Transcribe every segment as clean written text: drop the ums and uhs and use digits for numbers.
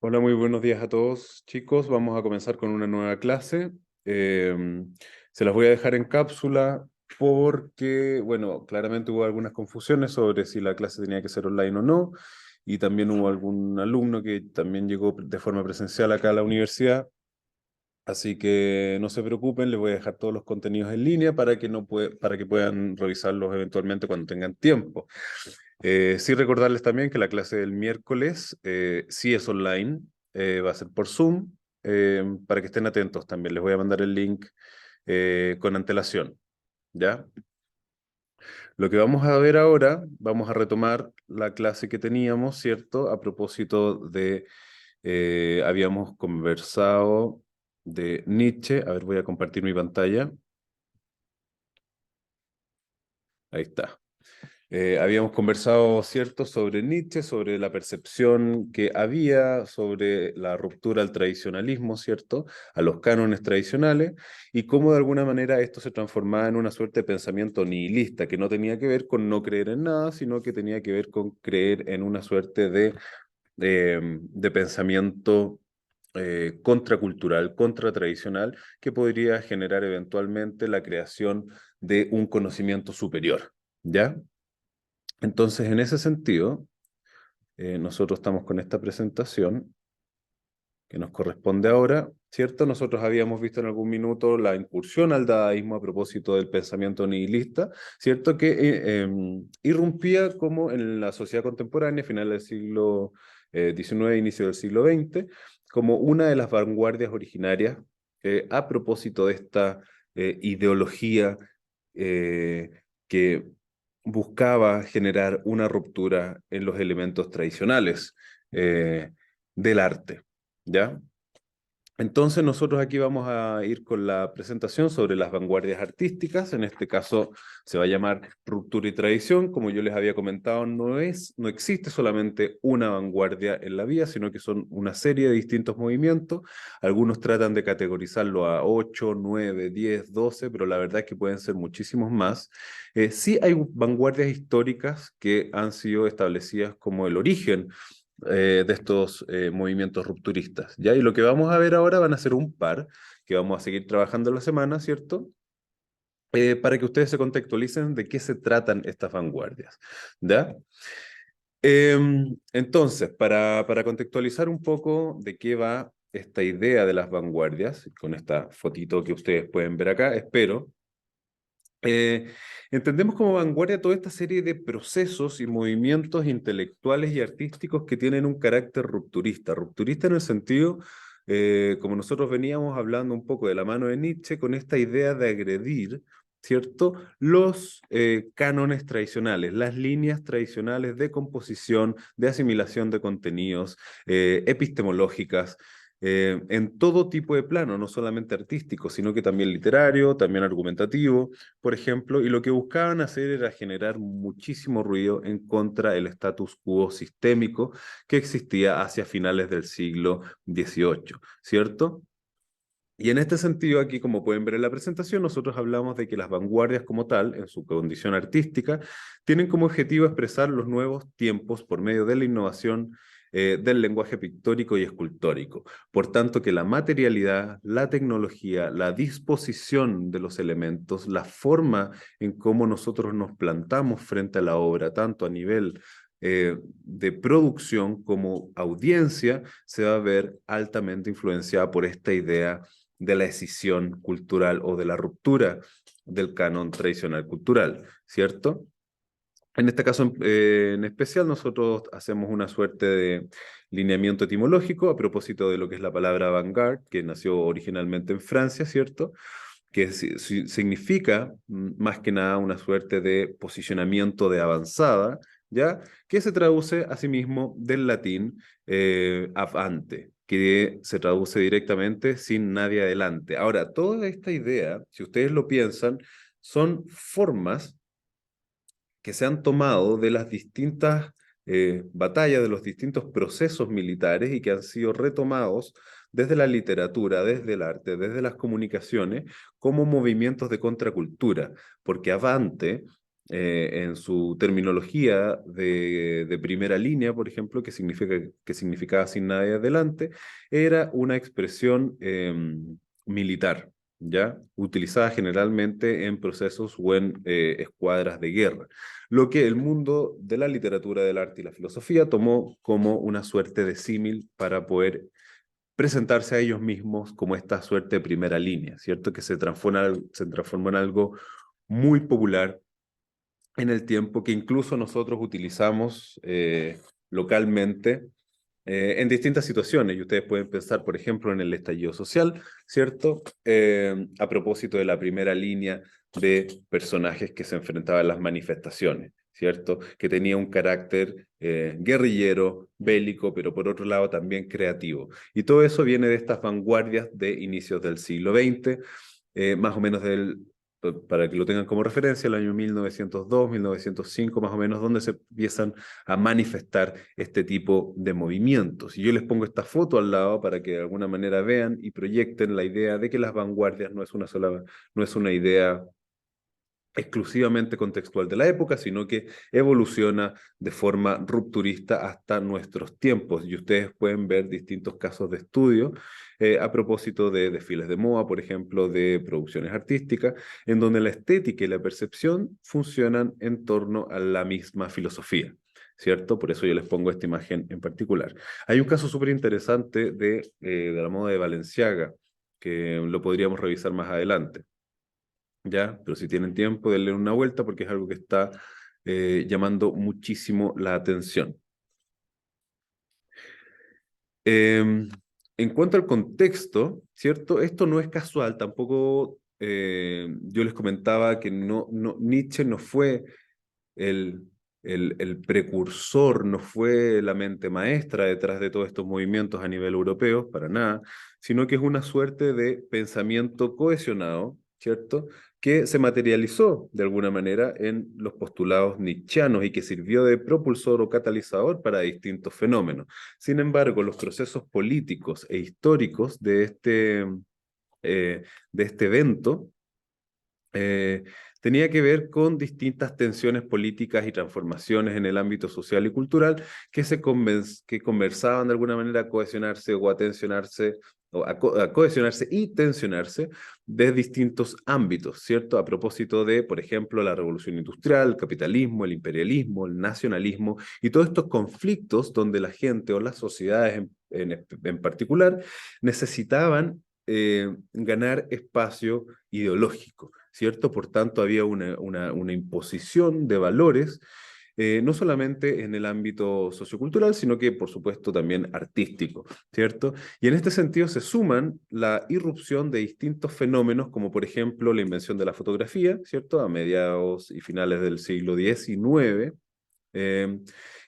Hola, muy buenos días a todos, chicos. Vamos a comenzar con una nueva clase. Se las voy a dejar en cápsula porque, bueno, claramente hubo algunas confusiones sobre si la clase tenía que ser online o no, y también hubo algún alumno que también llegó de forma presencial acá a la universidad. Así que no se preocupen, les voy a dejar todos los contenidos en línea para que, para que puedan revisarlos eventualmente cuando tengan tiempo. Sí recordarles también que la clase del miércoles sí es online, va a ser por Zoom, para que estén atentos también. Les voy a mandar el link con antelación, ¿ya? Lo que vamos a ver ahora, vamos a retomar la clase que teníamos, ¿cierto? A propósito de, habíamos conversado de Nietzsche. A ver, voy a compartir mi pantalla. Ahí está. Habíamos conversado, ¿cierto?, sobre Nietzsche, sobre la percepción que había, sobre la ruptura al tradicionalismo, ¿cierto?, a los cánones tradicionales, y cómo de alguna manera esto se transformaba en una suerte de pensamiento nihilista, que no tenía que ver con no creer en nada, sino que tenía que ver con creer en una suerte de pensamiento contracultural, contratradicional, que podría generar eventualmente la creación de un conocimiento superior, ¿ya? Entonces, en ese sentido, nosotros estamos con esta presentación que nos corresponde ahora, ¿cierto? Nosotros habíamos visto en algún minuto la incursión al dadaísmo a propósito del pensamiento nihilista, ¿cierto? Que irrumpía como en la sociedad contemporánea, final del siglo XIX, inicio del siglo XX, como una de las vanguardias originarias a propósito de esta ideología eh, que buscaba generar una ruptura en los elementos tradicionales del arte, ¿ya? Entonces nosotros aquí vamos a ir con la presentación sobre las vanguardias artísticas. En este caso se va a llamar Ruptura y Tradición. Como yo les había comentado, no existe solamente una vanguardia en la vida, sino que son una serie de distintos movimientos. Algunos tratan de categorizarlo a 8, 9, 10, 12, pero la verdad es que pueden ser muchísimos más. Sí hay vanguardias históricas que han sido establecidas como el origen de estos movimientos rupturistas, ¿ya? Y lo que vamos a ver ahora van a ser un par que vamos a seguir trabajando la semana, ¿cierto? Para que ustedes se contextualicen de qué se tratan estas vanguardias, ¿ya? Entonces, para contextualizar un poco de qué va esta idea de las vanguardias, con esta fotito que ustedes pueden ver acá, espero, eh, entendemos como vanguardia toda esta serie de procesos y movimientos intelectuales y artísticos que tienen un carácter rupturista. Rupturista en el sentido, como nosotros veníamos hablando un poco de la mano de Nietzsche, con esta idea de agredir, ¿cierto?, los cánones tradicionales, las líneas tradicionales de composición, de asimilación de contenidos, epistemológicas, en todo tipo de plano, no solamente artístico, sino que también literario, también argumentativo, por ejemplo, y lo que buscaban hacer era generar muchísimo ruido en contra del status quo sistémico que existía hacia finales del siglo XVIII, ¿cierto? Y en este sentido, aquí, como pueden ver en la presentación, nosotros hablamos de que las vanguardias como tal, en su condición artística, tienen como objetivo expresar los nuevos tiempos por medio de la innovación del lenguaje pictórico y escultórico. Por tanto, que la materialidad, la tecnología, la disposición de los elementos, la forma en cómo nosotros nos plantamos frente a la obra, tanto a nivel de producción como audiencia, se va a ver altamente influenciada por esta idea de la escisión cultural o de la ruptura del canon tradicional cultural, ¿cierto? En este caso en especial, nosotros hacemos una suerte de lineamiento etimológico a propósito de lo que es la palabra avant-garde, que nació originalmente en Francia, ¿cierto? Que significa más que nada una suerte de posicionamiento de avanzada, ¿ya? Que se traduce asimismo del latín avante, que se traduce directamente sin nadie adelante. Ahora, toda esta idea, si ustedes lo piensan, son formas que se han tomado de las distintas batallas, de los distintos procesos militares y que han sido retomados desde la literatura, desde el arte, desde las comunicaciones, como movimientos de contracultura, porque Avante en su terminología de primera línea, por ejemplo, que significaba sin nadie adelante, era una expresión militar, ¿ya? Utilizada generalmente en procesos o en escuadras de guerra, lo que el mundo de la literatura, del arte y la filosofía tomó como una suerte de símil para poder presentarse a ellos mismos como esta suerte de primera línea, ¿cierto? Que se transformó en algo muy popular en el tiempo, que incluso nosotros utilizamos localmente en distintas situaciones. Y ustedes pueden pensar, por ejemplo, en el estallido social, ¿cierto? A propósito de la primera línea de personajes que se enfrentaban a las manifestaciones, ¿cierto? Que tenía un carácter guerrillero, bélico, pero por otro lado también creativo. Y todo eso viene de estas vanguardias de inicios del siglo XX, más o menos para que lo tengan como referencia, el año 1902, 1905, más o menos, donde se empiezan a manifestar este tipo de movimientos. Y yo les pongo esta foto al lado para que de alguna manera vean y proyecten la idea de que las vanguardias no es una idea exclusivamente contextual de la época, sino que evoluciona de forma rupturista hasta nuestros tiempos. Y ustedes pueden ver distintos casos de estudio a propósito de desfiles de moda, por ejemplo, de producciones artísticas, en donde la estética y la percepción funcionan en torno a la misma filosofía, ¿cierto? Por eso yo les pongo esta imagen en particular. Hay un caso súper interesante de la moda de Balenciaga, que lo podríamos revisar más adelante. ¿Ya? Pero si tienen tiempo, denle una vuelta porque es algo que está llamando muchísimo la atención. Eh, en cuanto al contexto, ¿cierto? Esto no es casual, tampoco yo les comentaba que Nietzsche no fue el, el precursor, no fue la mente maestra detrás de todos estos movimientos a nivel europeo, para nada, sino que es una suerte de pensamiento cohesionado, ¿cierto? Que se materializó de alguna manera en los postulados nietzschianos y que sirvió de propulsor o catalizador para distintos fenómenos. Sin embargo, los procesos políticos e históricos de este evento eh, tenía que ver con distintas tensiones políticas y transformaciones en el ámbito social y cultural que conversaban de alguna manera a cohesionarse o a tensionarse, a cohesionarse y tensionarse de distintos ámbitos, ¿cierto? A propósito de, por ejemplo, la revolución industrial, el capitalismo, el imperialismo, el nacionalismo y todos estos conflictos donde la gente o las sociedades en particular necesitaban ganar espacio ideológico, ¿cierto? Por tanto, había una imposición de valores, no solamente en el ámbito sociocultural, sino que, por supuesto, también artístico, ¿cierto? Y en este sentido se suman la irrupción de distintos fenómenos, como por ejemplo la invención de la fotografía, ¿cierto? A mediados y finales del siglo XIX, eh,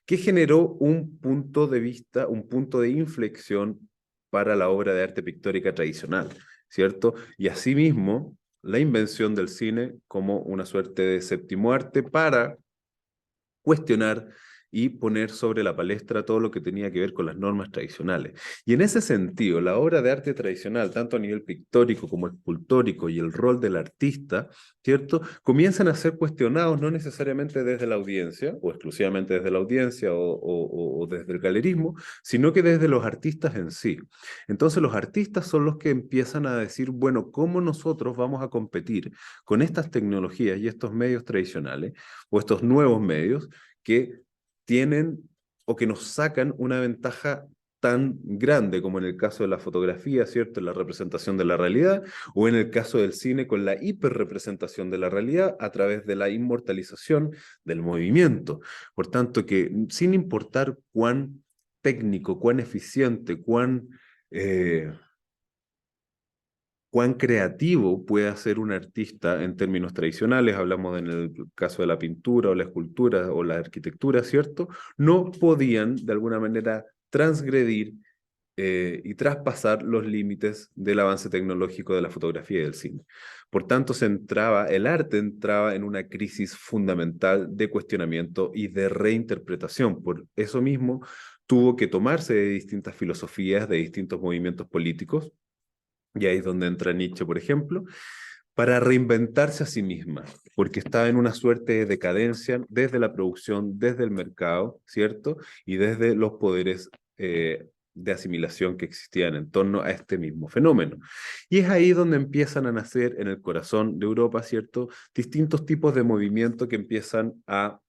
que generó un punto de vista, un punto de inflexión para la obra de arte pictórica tradicional, ¿cierto? Y asimismo, la invención del cine como una suerte de séptimo arte para cuestionar y poner sobre la palestra todo lo que tenía que ver con las normas tradicionales. Y en ese sentido, la obra de arte tradicional, tanto a nivel pictórico como escultórico y el rol del artista, ¿cierto? Comienzan a ser cuestionados no necesariamente desde la audiencia, o exclusivamente desde la audiencia o desde el galerismo, sino que desde los artistas en sí. Entonces los artistas son los que empiezan a decir, bueno, ¿cómo nosotros vamos a competir con estas tecnologías y estos medios tradicionales o estos nuevos medios que tienen o que nos sacan una ventaja tan grande como en el caso de la fotografía, ¿cierto? En la representación de la realidad, o en el caso del cine con la hiperrepresentación de la realidad a través de la inmortalización del movimiento. Por tanto, que sin importar cuán técnico, cuán eficiente, eh, cuán creativo puede ser un artista en términos tradicionales, hablamos en el caso de la pintura o la escultura o la arquitectura, ¿cierto? No podían de alguna manera transgredir y traspasar los límites del avance tecnológico de la fotografía y del cine. Por tanto, el arte entraba en una crisis fundamental de cuestionamiento y de reinterpretación. Por eso mismo, tuvo que tomarse de distintas filosofías, de distintos movimientos políticos, y ahí es donde entra Nietzsche, por ejemplo, para reinventarse a sí misma, porque estaba en una suerte de decadencia desde la producción, desde el mercado, ¿cierto? Y desde los poderes de asimilación que existían en torno a este mismo fenómeno. Y es ahí donde empiezan a nacer en el corazón de Europa, ¿cierto? Distintos tipos de movimientos que empiezan a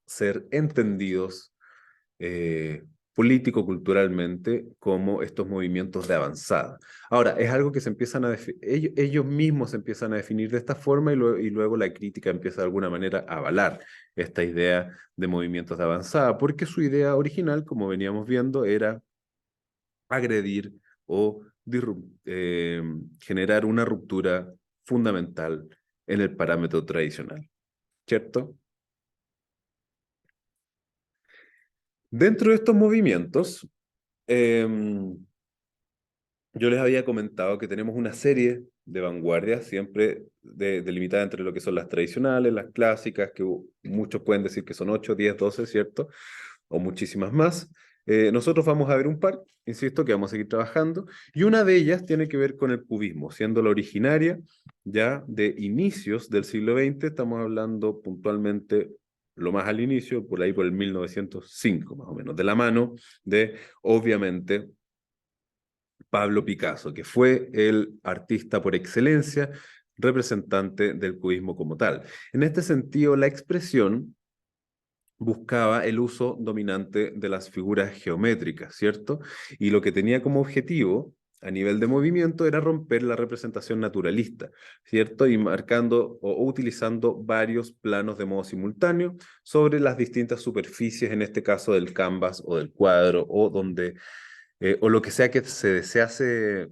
ser entendidos eh, político-culturalmente como estos movimientos de avanzada. Ahora, es algo que se empiezan a ellos mismos se empiezan a definir de esta forma y luego la crítica empieza de alguna manera a avalar esta idea de movimientos de avanzada, porque su idea original, como veníamos viendo, era agredir o generar una ruptura fundamental en el parámetro tradicional, ¿cierto? Dentro de estos movimientos, eh, yo les había comentado que tenemos una serie de vanguardias, siempre delimitada entre lo que son las tradicionales, las clásicas, que muchos pueden decir que son 8, 10, 12, ¿cierto? O muchísimas más. Nosotros vamos a ver un par, insisto, que vamos a seguir trabajando, y una de ellas tiene que ver con el cubismo, siendo la originaria ya de inicios del siglo XX, estamos hablando puntualmente lo más al inicio, por ahí por el 1905, más o menos, de la mano de, obviamente, Pablo Picasso, que fue el artista por excelencia, representante del cubismo como tal. En este sentido, la expresión buscaba el uso dominante de las figuras geométricas, ¿cierto? Y lo que tenía como objetivo a nivel de movimiento era romper la representación naturalista, ¿cierto? Y marcando o utilizando varios planos de modo simultáneo sobre las distintas superficies, en este caso del canvas o del cuadro, o donde o lo que sea que se desease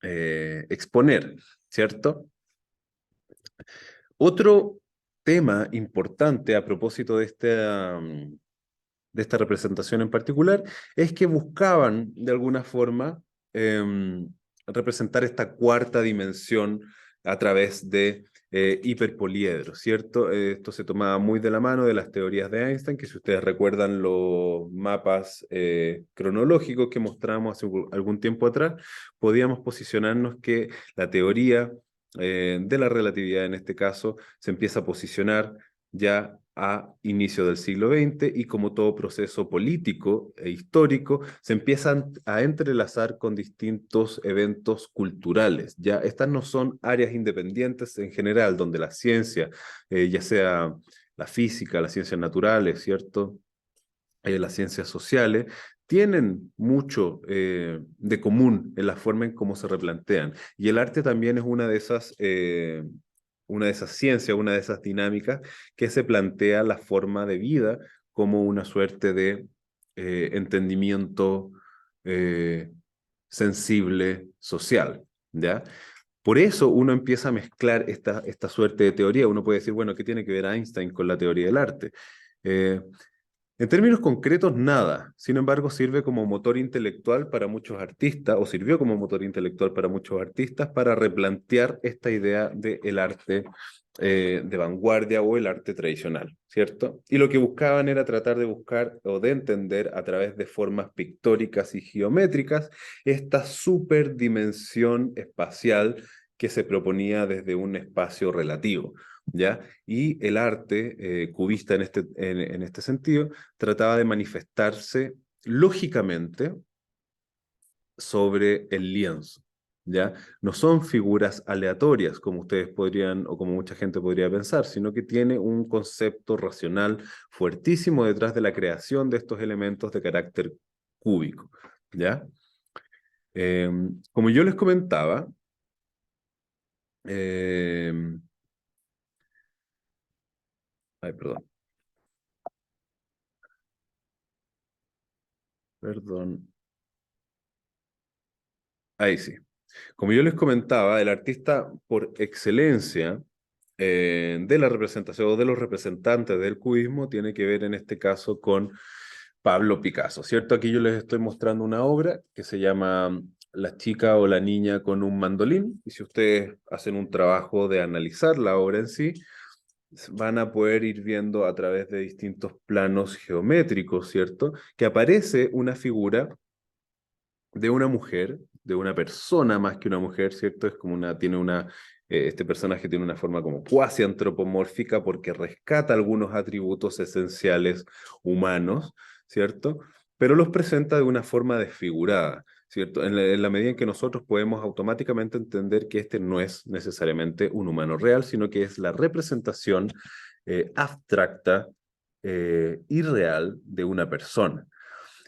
exponer, ¿cierto? Otro tema importante a propósito de esta representación en particular es que buscaban de alguna forma representar esta cuarta dimensión a través de hiperpoliedros, ¿cierto? Esto se tomaba muy de la mano de las teorías de Einstein, que si ustedes recuerdan los mapas cronológicos que mostramos hace algún tiempo atrás, podíamos posicionarnos que la teoría de la relatividad en este caso se empieza a posicionar ya a inicio del siglo XX y como todo proceso político e histórico se empiezan a entrelazar con distintos eventos culturales. Ya estas no son áreas independientes en general, donde la ciencia, ya sea la física, las ciencias naturales, ¿cierto? Las ciencias sociales, tienen mucho de común en la forma en cómo se replantean. Y el arte también es una de esas ciencias, una de esas dinámicas que se plantea la forma de vida como una suerte de entendimiento eh, sensible social, ¿ya? Por eso uno empieza a mezclar esta suerte de teoría. Uno puede decir, bueno, ¿qué tiene que ver Einstein con la teoría del arte? Eh, en términos concretos, nada. Sin embargo, sirve como motor intelectual para muchos artistas, o sirvió como motor intelectual para muchos artistas, para replantear esta idea del arte de vanguardia o el arte tradicional, ¿cierto? Y lo que buscaban era tratar de buscar o de entender a través de formas pictóricas y geométricas esta superdimensión espacial que se proponía desde un espacio relativo. ¿Ya? Y el arte cubista en este sentido trataba de manifestarse lógicamente sobre el lienzo, ¿ya? No son figuras aleatorias como ustedes podrían o como mucha gente podría pensar, sino que tiene un concepto racional fuertísimo detrás de la creación de estos elementos de carácter cúbico, ¿ya? Eh, Como yo les comentaba, eh, ay, perdón, ahí sí. Como yo les comentaba, el artista por excelencia de la representación o de los representantes del cubismo tiene que ver en este caso con Pablo Picasso, ¿cierto? Aquí yo les estoy mostrando una obra que se llama La chica o la niña con un mandolín, y si ustedes hacen un trabajo de analizar la obra en sí, van a poder ir viendo a través de distintos planos geométricos, ¿cierto? Que aparece una figura de una mujer de una persona más que una mujer, ¿cierto? Es como este personaje tiene una forma como cuasi antropomórfica porque rescata algunos atributos esenciales humanos, ¿cierto? Pero los presenta de una forma desfigurada, ¿cierto? En la medida en que nosotros podemos automáticamente entender que este no es necesariamente un humano real, sino que es la representación abstracta, irreal de una persona,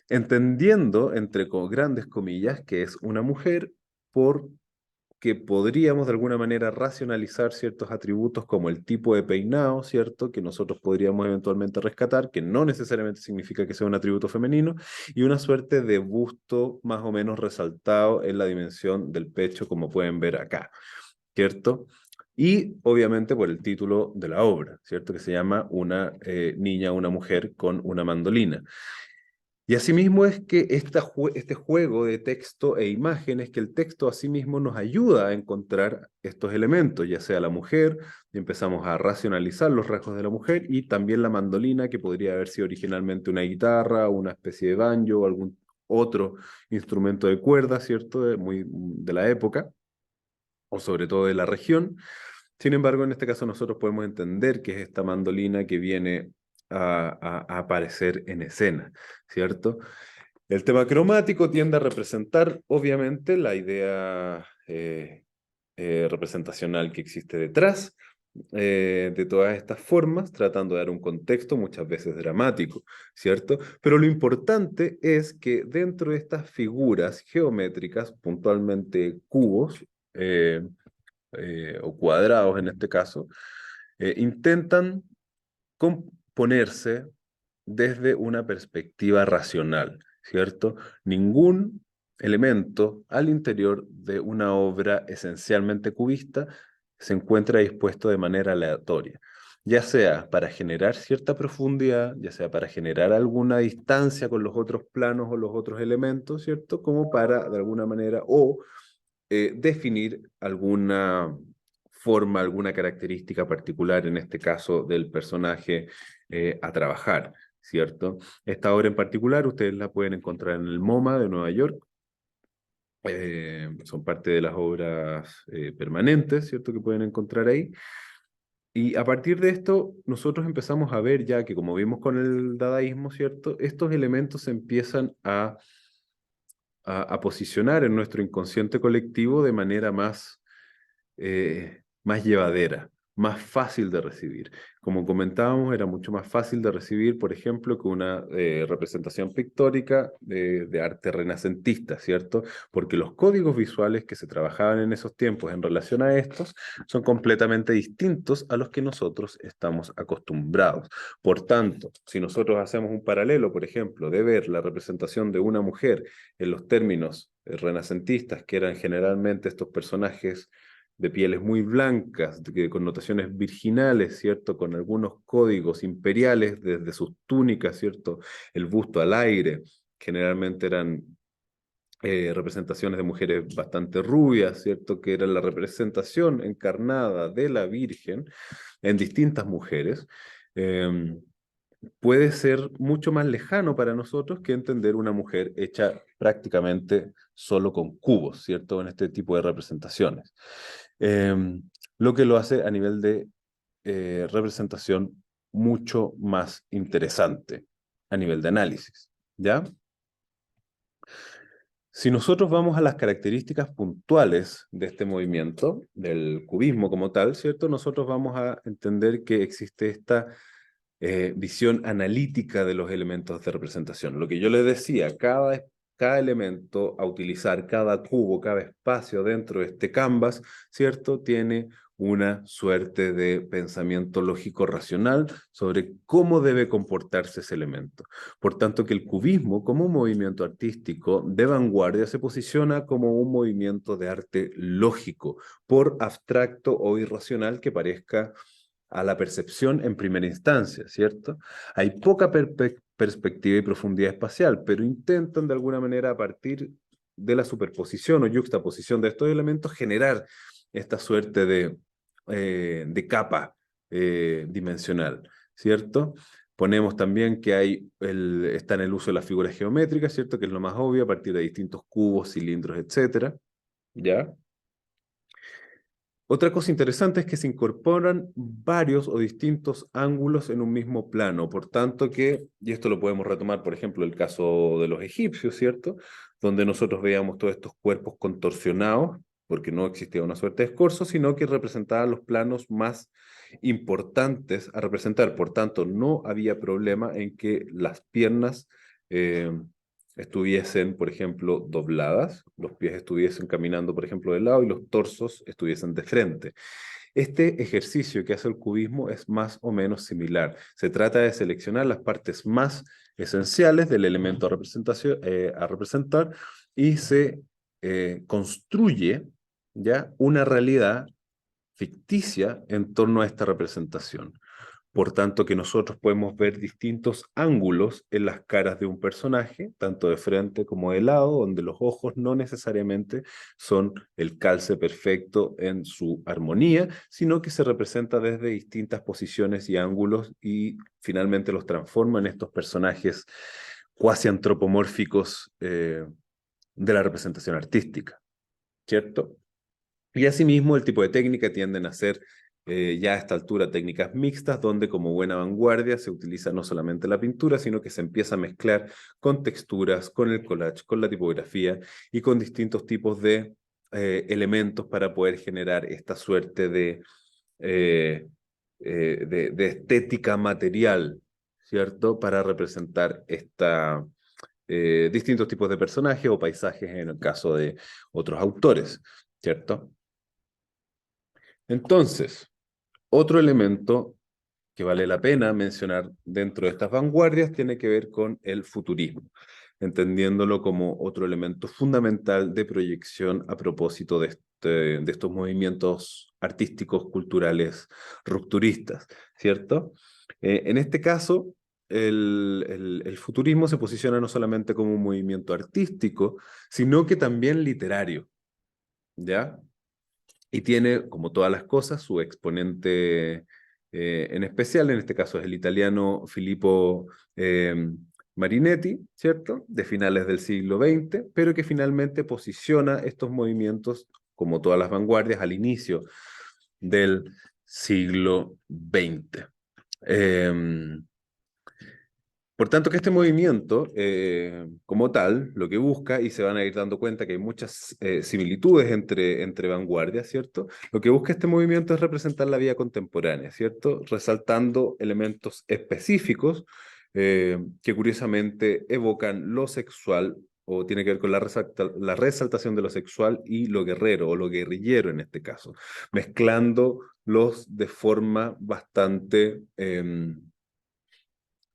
entendiendo, grandes comillas, que es una mujer porque podríamos de alguna manera racionalizar ciertos atributos como el tipo de peinado, ¿cierto? Que nosotros podríamos eventualmente rescatar, que no necesariamente significa que sea un atributo femenino, y una suerte de busto más o menos resaltado en la dimensión del pecho, como pueden ver acá, ¿cierto? Y obviamente por el título de la obra, ¿cierto? Que se llama Una niña, una mujer con una mandolina. Y asimismo es que este juego de texto e imágenes, que el texto asimismo nos ayuda a encontrar estos elementos, ya sea la mujer, y empezamos a racionalizar los rasgos de la mujer, y también la mandolina, que podría haber sido originalmente una guitarra, una especie de banjo, o algún otro instrumento de cuerda, ¿cierto? Muy de la época, o sobre todo de la región. Sin embargo, en este caso nosotros podemos entender que es esta mandolina que viene a aparecer en escena, ¿cierto? El tema cromático tiende a representar, obviamente, la idea representacional que existe detrás de todas estas formas, tratando de dar un contexto muchas veces dramático, ¿cierto? Pero lo importante es que dentro de estas figuras geométricas, puntualmente cubos, o cuadrados en este caso, intentan componerse desde una perspectiva racional, ¿cierto? Ningún elemento al interior de una obra esencialmente cubista se encuentra dispuesto de manera aleatoria, ya sea para generar cierta profundidad, ya sea para generar alguna distancia con los otros planos o los otros elementos, ¿cierto? Como para, de alguna manera, o definir alguna forma, alguna característica particular, en este caso del personaje, a trabajar, ¿cierto? Esta obra en particular ustedes la pueden encontrar en el MoMA de Nueva York. Son parte de las obras permanentes, ¿cierto? Que pueden encontrar ahí. Y a partir de esto, nosotros empezamos a ver ya que, como vimos con el dadaísmo, ¿cierto? Estos elementos se empiezan a posicionar en nuestro inconsciente colectivo de manera más llevadera, más fácil de recibir. Como comentábamos, era mucho más fácil de recibir, por ejemplo, que una representación pictórica de arte renacentista, ¿cierto? Porque los códigos visuales que se trabajaban en esos tiempos en relación a estos son completamente distintos a los que nosotros estamos acostumbrados. Por tanto, si nosotros hacemos un paralelo, por ejemplo, de ver la representación de una mujer en los términos renacentistas, que eran generalmente estos personajes de pieles muy blancas, de connotaciones virginales, ¿cierto? Con algunos códigos imperiales desde sus túnicas, ¿cierto? El busto al aire, generalmente eran representaciones de mujeres bastante rubias, ¿cierto? Que era la representación encarnada de la Virgen en distintas mujeres. Puede ser mucho más lejano para nosotros que entender una mujer hecha prácticamente solo con cubos, ¿cierto? En este tipo de representaciones. Lo que lo hace a nivel de representación mucho más interesante, a nivel de análisis, ¿ya? Si nosotros vamos a las características puntuales de este movimiento, del cubismo como tal, ¿cierto? Nosotros vamos a entender que existe esta visión analítica de los elementos de representación. Lo que yo les decía, cada elemento a utilizar, cada cubo, cada espacio dentro de este canvas, ¿cierto? Tiene una suerte de pensamiento lógico racional sobre cómo debe comportarse ese elemento. Por tanto, que el cubismo, como un movimiento artístico de vanguardia, se posiciona como un movimiento de arte lógico, por abstracto o irracional que parezca a la percepción en primera instancia, ¿cierto? Hay poca perspectiva y profundidad espacial, pero intentan de alguna manera, a partir de la superposición o yuxtaposición de estos elementos, generar esta suerte de capa dimensional, ¿cierto? Ponemos también que está en el uso de las figuras geométricas, ¿cierto? Que es lo más obvio, a partir de distintos cubos, cilindros, etcétera, ¿ya? Otra cosa interesante es que se incorporan varios o distintos ángulos en un mismo plano, por tanto que, y esto lo podemos retomar, por ejemplo, el caso de los egipcios, ¿cierto? Donde nosotros veíamos todos estos cuerpos contorsionados, porque no existía una suerte de escorzo, sino que representaban los planos más importantes a representar. Por tanto, no había problema en que las piernas eh, estuviesen, por ejemplo, dobladas, los pies estuviesen caminando, por ejemplo, de lado y los torsos estuviesen de frente. Este ejercicio que hace el cubismo es más o menos similar. Se trata de seleccionar las partes más esenciales del elemento a representar y se construye ya una realidad ficticia en torno a esta representación. Por tanto, que nosotros podemos ver distintos ángulos en las caras de un personaje, tanto de frente como de lado, donde los ojos no necesariamente son el calce perfecto en su armonía, sino que se representa desde distintas posiciones y ángulos y finalmente los transforma en estos personajes cuasi antropomórficos de la representación artística, ¿cierto? Y asimismo, el tipo de técnica tienden a ser ya a esta altura técnicas mixtas, donde como buena vanguardia se utiliza no solamente la pintura, sino que se empieza a mezclar con texturas, con el collage, con la tipografía y con distintos tipos de elementos para poder generar esta suerte de estética material, ¿cierto? Para representar distintos tipos de personajes o paisajes en el caso de otros autores, ¿cierto? Entonces, otro elemento que vale la pena mencionar dentro de estas vanguardias tiene que ver con el futurismo, entendiéndolo como otro elemento fundamental de proyección a propósito de estos movimientos artísticos, culturales, rupturistas, ¿cierto? En este caso, el futurismo se posiciona no solamente como un movimiento artístico, sino que también literario, ¿ya? Y tiene, como todas las cosas, su exponente en especial, en este caso es el italiano Filippo Marinetti, ¿cierto? De finales del siglo XX, pero que finalmente posiciona estos movimientos, como todas las vanguardias, al inicio del siglo XX. Por tanto, que este movimiento, como tal, lo que busca, y se van a ir dando cuenta que hay muchas similitudes entre vanguardias, ¿cierto? Lo que busca este movimiento es representar la vida contemporánea, ¿cierto? Resaltando elementos específicos que curiosamente evocan lo sexual o tiene que ver con la resaltación de lo sexual y lo guerrero o lo guerrillero en este caso, mezclándolos de forma bastante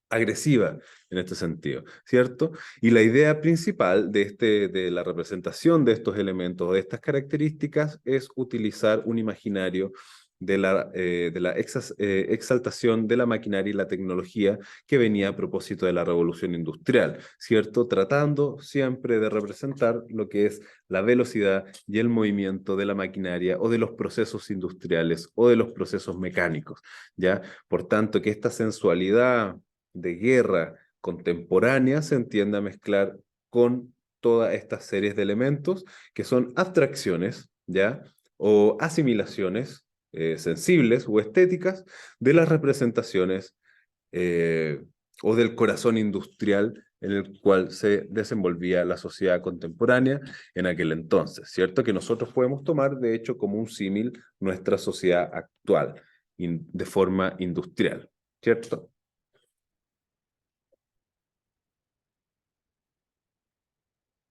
agresiva en este sentido, ¿cierto? Y la idea principal de la representación de estos elementos, de estas características, es utilizar un imaginario de la exaltación de la maquinaria y la tecnología que venía a propósito de la revolución industrial, ¿cierto? Tratando siempre de representar lo que es la velocidad y el movimiento de la maquinaria o de los procesos industriales o de los procesos mecánicos, ¿ya? Por tanto, que esta sensualidad de guerra contemporánea se entiende a mezclar con todas estas series de elementos que son abstracciones, ¿ya? O asimilaciones sensibles o estéticas de las representaciones eh, o del corazón industrial en el cual se desenvolvía la sociedad contemporánea en aquel entonces, ¿cierto? Que nosotros podemos tomar, de hecho, como un símil nuestra sociedad actual, de forma industrial, ¿cierto?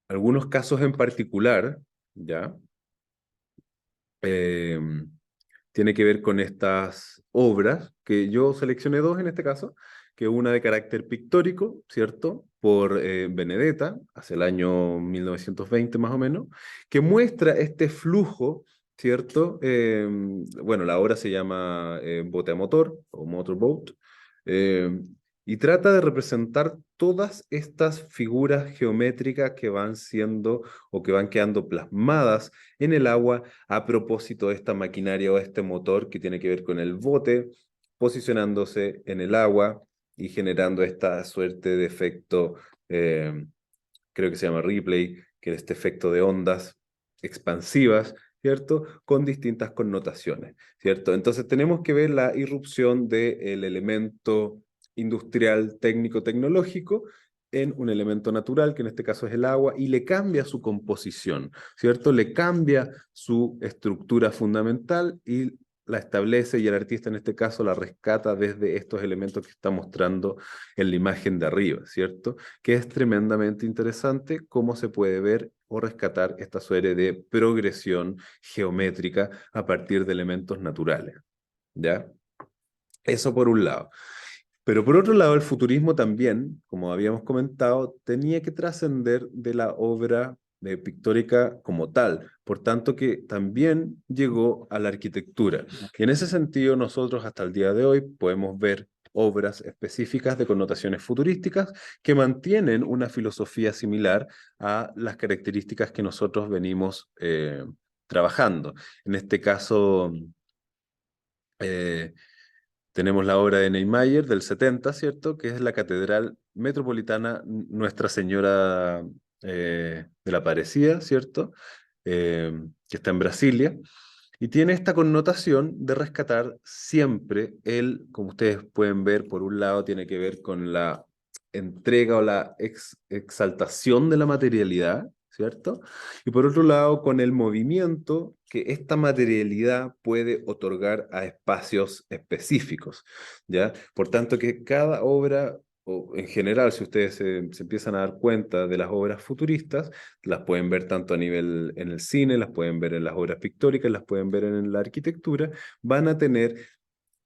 Algunos casos en particular, ¿ya? Eh, tiene que ver con estas obras, que yo seleccioné dos en este caso, que una de carácter pictórico, ¿cierto? Por Benedetta, hacia el año 1920 más o menos, que muestra este flujo, ¿cierto? Bueno, la obra se llama Bote a motor o Motorboat, eh, y trata de representar todas estas figuras geométricas que van siendo o que van quedando plasmadas en el agua a propósito de esta maquinaria o este motor que tiene que ver con el bote posicionándose en el agua y generando esta suerte de efecto, creo que se llama replay, que es este efecto de ondas expansivas, ¿cierto? Con distintas connotaciones, ¿cierto? Entonces tenemos que ver la irrupción del elemento industrial técnico-tecnológico en un elemento natural, que en este caso es el agua, y le cambia su composición, ¿cierto? Le cambia su estructura fundamental y la establece, y el artista en este caso la rescata desde estos elementos que está mostrando en la imagen de arriba, ¿cierto? Que es tremendamente interesante cómo se puede ver o rescatar esta serie de progresión geométrica a partir de elementos naturales, ¿ya? Eso por un lado. Pero por otro lado, el futurismo también, como habíamos comentado, tenía que trascender de la obra pictórica como tal, por tanto que también llegó a la arquitectura. Y en ese sentido, nosotros hasta el día de hoy podemos ver obras específicas de connotaciones futurísticas que mantienen una filosofía similar a las características que nosotros venimos trabajando. En este caso, eh, tenemos la obra de Niemeyer del 70, ¿cierto? Que es la Catedral Metropolitana Nuestra Señora de la Aparecida, ¿cierto? Que está en Brasilia. Y tiene esta connotación de rescatar siempre como ustedes pueden ver, por un lado tiene que ver con la entrega o la exaltación de la materialidad, ¿cierto? Y por otro lado, con el movimiento que esta materialidad puede otorgar a espacios específicos, ¿ya? Por tanto, que cada obra, o en general, si ustedes se empiezan a dar cuenta de las obras futuristas, las pueden ver tanto a nivel en el cine, las pueden ver en las obras pictóricas, las pueden ver en la arquitectura, van a tener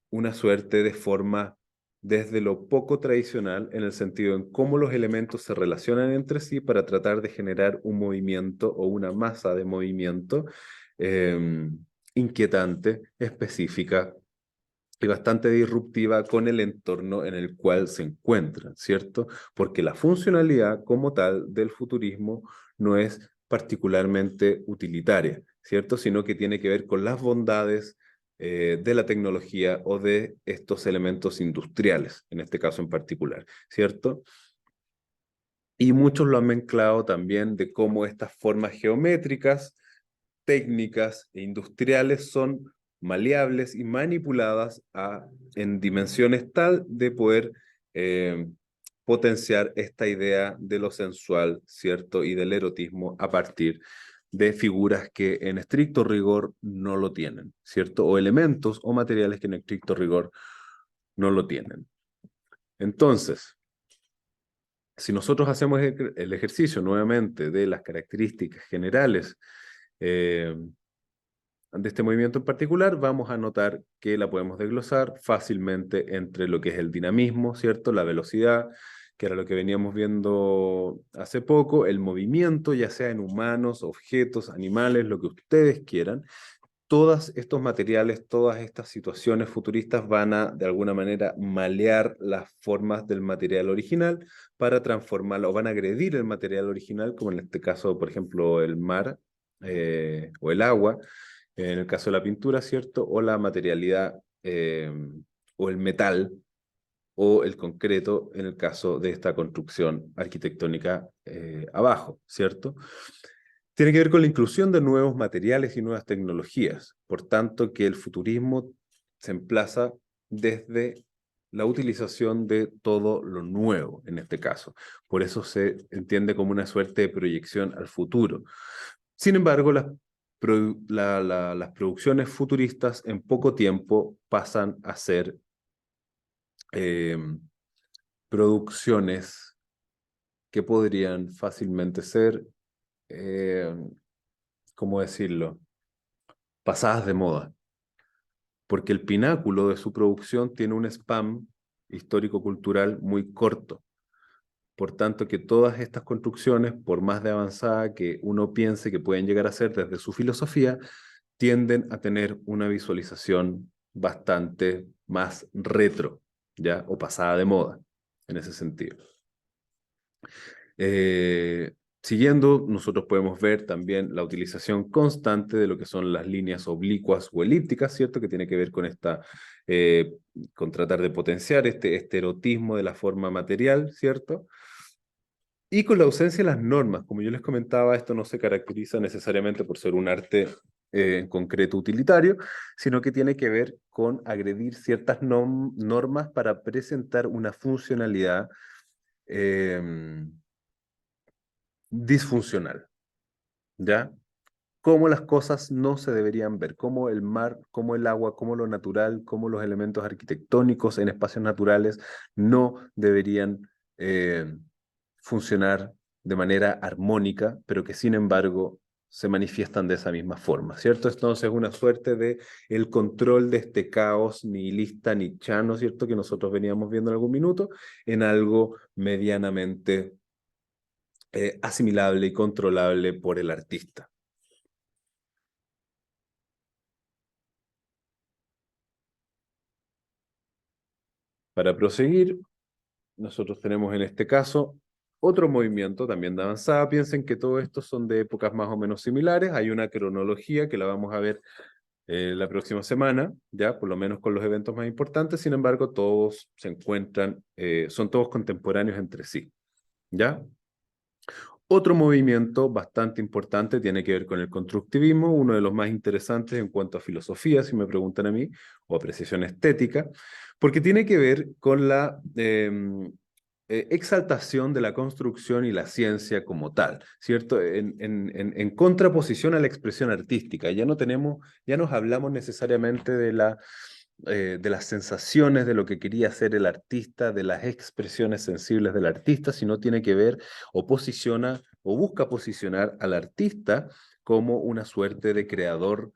una suerte de forma desde lo poco tradicional en el sentido en cómo los elementos se relacionan entre sí para tratar de generar un movimiento o una masa de movimiento eh, inquietante, específica y bastante disruptiva con el entorno en el cual se encuentran, ¿cierto? Porque la funcionalidad como tal del futurismo no es particularmente utilitaria, ¿cierto? Sino que tiene que ver con las bondades de la tecnología o de estos elementos industriales, en este caso en particular, ¿cierto? Y muchos lo han mezclado también de cómo estas formas geométricas, técnicas e industriales son maleables y manipuladas en dimensiones tal de poder eh, potenciar esta idea de lo sensual, ¿cierto? Y del erotismo a partir de figuras que en estricto rigor no lo tienen, ¿cierto? O elementos o materiales que en estricto rigor no lo tienen. Entonces, si nosotros hacemos el ejercicio nuevamente de las características generales eh, de este movimiento en particular, vamos a notar que la podemos desglosar fácilmente entre lo que es el dinamismo, ¿cierto? La velocidad, que era lo que veníamos viendo hace poco, el movimiento, ya sea en humanos, objetos, animales, lo que ustedes quieran. Todos estos materiales, todas estas situaciones futuristas van a, de alguna manera, malear las formas del material original para transformarlo, o van a agredir el material original, como en este caso, por ejemplo, el mar o el agua, en el caso de la pintura, ¿cierto? O la materialidad o el metal o el concreto en el caso de esta construcción arquitectónica abajo, ¿cierto? Tiene que ver con la inclusión de nuevos materiales y nuevas tecnologías, por tanto que el futurismo se emplaza desde la utilización de todo lo nuevo en este caso. Por eso se entiende como una suerte de proyección al futuro. Sin embargo, las producciones futuristas en poco tiempo pasan a ser eh, producciones que podrían fácilmente ser, eh, ¿cómo decirlo?, pasadas de moda, porque el pináculo de su producción tiene un spam histórico-cultural muy corto. Por tanto, que todas estas construcciones, por más de avanzada que uno piense que pueden llegar a ser desde su filosofía, tienden a tener una visualización bastante más retro, ¿ya? O pasada de moda, en ese sentido. Siguiendo, nosotros podemos ver también la utilización constante de lo que son las líneas oblicuas o elípticas, ¿cierto? Que tiene que ver con eh, con tratar de potenciar este erotismo de la forma material, ¿cierto? Y con la ausencia de las normas, como yo les comentaba, esto no se caracteriza necesariamente por ser un arte en concreto utilitario, sino que tiene que ver con agredir ciertas normas para presentar una funcionalidad eh, disfuncional, ¿ya? Cómo las cosas no se deberían ver, cómo el mar, cómo el agua, cómo lo natural, cómo los elementos arquitectónicos en espacios naturales no deberían funcionar de manera armónica, pero que sin embargo se manifiestan de esa misma forma, ¿cierto? Entonces es una suerte de el control de este caos nihilista, nietzscheano, ¿cierto? Que nosotros veníamos viendo en algún minuto, en algo medianamente asimilable y controlable por el artista. Para proseguir, nosotros tenemos en este caso otro movimiento también de avanzada. Piensen que todos estos son de épocas más o menos similares. Hay una cronología que la vamos a ver la próxima semana, ya por lo menos con los eventos más importantes. Sin embargo, todos se encuentran, son todos contemporáneos entre sí, ¿ya? Otro movimiento bastante importante tiene que ver con el constructivismo, uno de los más interesantes en cuanto a filosofía, si me preguntan a mí, o apreciación estética, porque tiene que ver con la exaltación de la construcción y la ciencia como tal, ¿cierto? En contraposición a la expresión artística. Ya no tenemos, ya nos hablamos necesariamente de las sensaciones, de lo que quería hacer el artista, de las expresiones sensibles del artista, sino tiene que ver o posiciona o busca posicionar al artista como una suerte de creador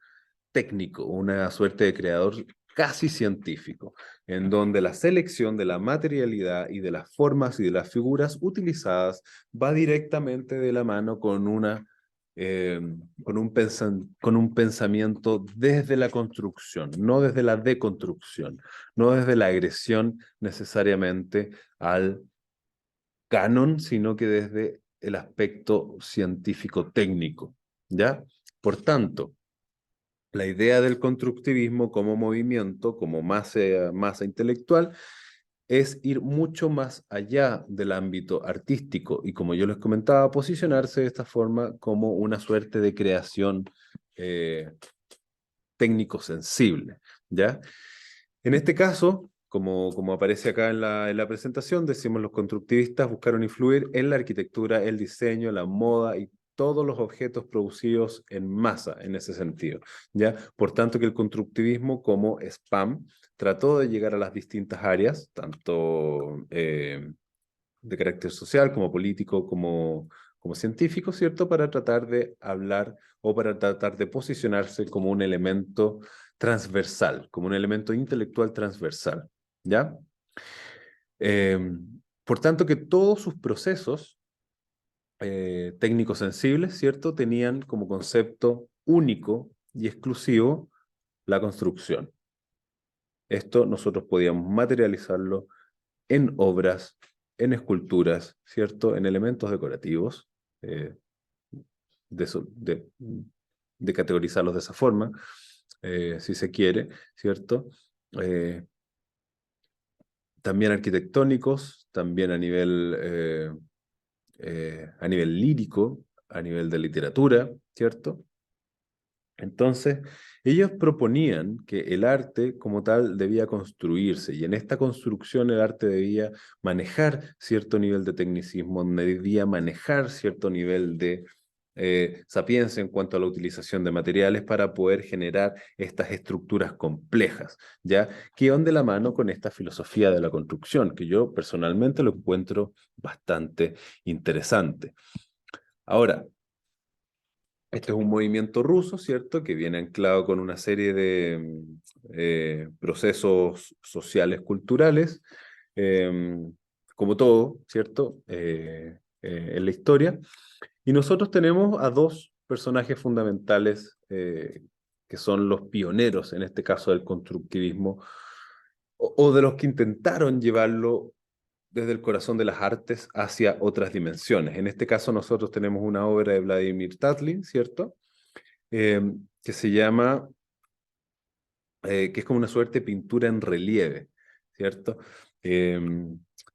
técnico, una suerte de creador casi científico, en donde la selección de la materialidad y de las formas y de las figuras utilizadas va directamente de la mano con eh, con un pensamiento desde la construcción, no desde la deconstrucción, no desde la agresión necesariamente al canon, sino que desde el aspecto científico técnico, ¿ya? Por tanto, la idea del constructivismo como movimiento, como masa intelectual, es ir mucho más allá del ámbito artístico y, como yo les comentaba, posicionarse de esta forma como una suerte de creación eh, técnico-sensible, ¿ya? En este caso, como aparece acá en la presentación, decimos los constructivistas buscaron influir en la arquitectura, el diseño, la moda y todos los objetos producidos en masa en ese sentido, ¿ya? Por tanto que el constructivismo como spam trató de llegar a las distintas áreas, tanto de carácter social como político, como científico, ¿cierto? Para tratar de hablar o para tratar de posicionarse como un elemento transversal, como un elemento intelectual transversal, ¿ya? Eh, por tanto, que todos sus procesos técnicos sensibles, ¿cierto? Tenían como concepto único y exclusivo la construcción. Esto nosotros podíamos materializarlo en obras, en esculturas, ¿cierto? En elementos decorativos, eh, de, de categorizarlos de esa forma, si se quiere, ¿cierto? Eh, También arquitectónicos, también a nivel lírico, a nivel de literatura, ¿cierto? Entonces, ellos proponían que el arte como tal debía construirse y en esta construcción el arte debía manejar cierto nivel de tecnicismo, debía manejar cierto nivel de sapiencia en cuanto a la utilización de materiales para poder generar estas estructuras complejas, ¿ya? Que van de la mano con esta filosofía de la construcción, que yo personalmente lo encuentro bastante interesante. Ahora, este es un movimiento ruso, ¿cierto? Que viene anclado con una serie de procesos sociales, culturales, eh, como todo, ¿cierto? En la historia. Y nosotros tenemos a dos personajes fundamentales que son los pioneros, en este caso del constructivismo, o de los que intentaron llevarlo desde el corazón de las artes hacia otras dimensiones. En este caso nosotros tenemos una obra de Vladimir Tatlin, ¿cierto? Que se llama, que es como una suerte de pintura en relieve, ¿cierto? Eh,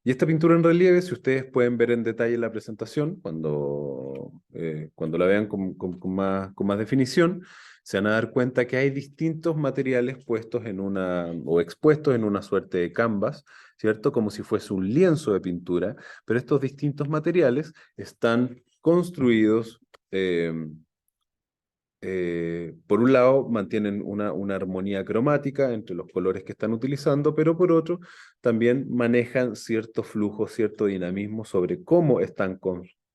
y esta pintura en relieve, si ustedes pueden ver en detalle la presentación, cuando la vean con más definición, se van a dar cuenta que hay distintos materiales puestos en o expuestos en una suerte de canvas, ¿cierto? Como si fuese un lienzo de pintura, pero estos distintos materiales están construidos, por un lado, mantienen una armonía cromática entre los colores que están utilizando, pero por otro, también manejan cierto flujo, cierto dinamismo sobre cómo están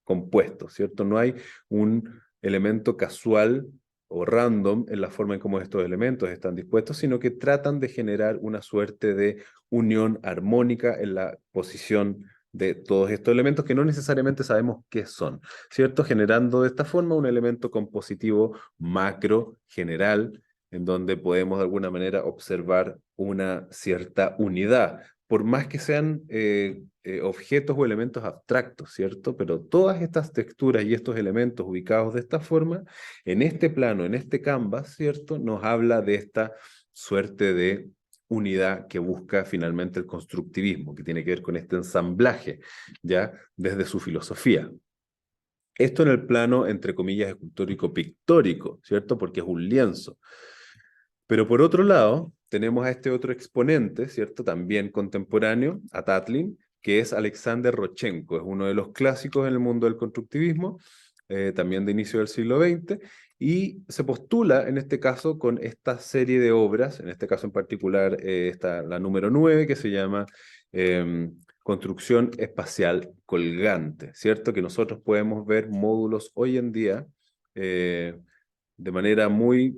compuestos, ¿cierto? No hay un elemento casual o random en la forma en cómo estos elementos están dispuestos, sino que tratan de generar una suerte de unión armónica en la posición de todos estos elementos que no necesariamente sabemos qué son, ¿cierto? Generando de esta forma un elemento compositivo macro, general, en donde podemos de alguna manera observar una cierta unidad, por más que sean objetos o elementos abstractos, ¿cierto? Pero todas estas texturas y estos elementos ubicados de esta forma, en este plano, en este canvas, ¿cierto? Nos habla de esta suerte de unidad que busca finalmente el constructivismo, que tiene que ver con este ensamblaje, ya desde su filosofía. Esto en el plano, entre comillas, escultórico-pictórico, ¿cierto? Porque es un lienzo. Pero por otro lado, tenemos a este otro exponente, ¿cierto? También contemporáneo, a Tatlin, que es Alexander Rodchenko. Es uno de los clásicos en el mundo del constructivismo, también de inicio del siglo XX, y se postula en este caso con esta serie de obras, en este caso en particular está la número 9, que se llama Construcción espacial colgante, ¿cierto? Que nosotros podemos ver módulos hoy en día de manera muy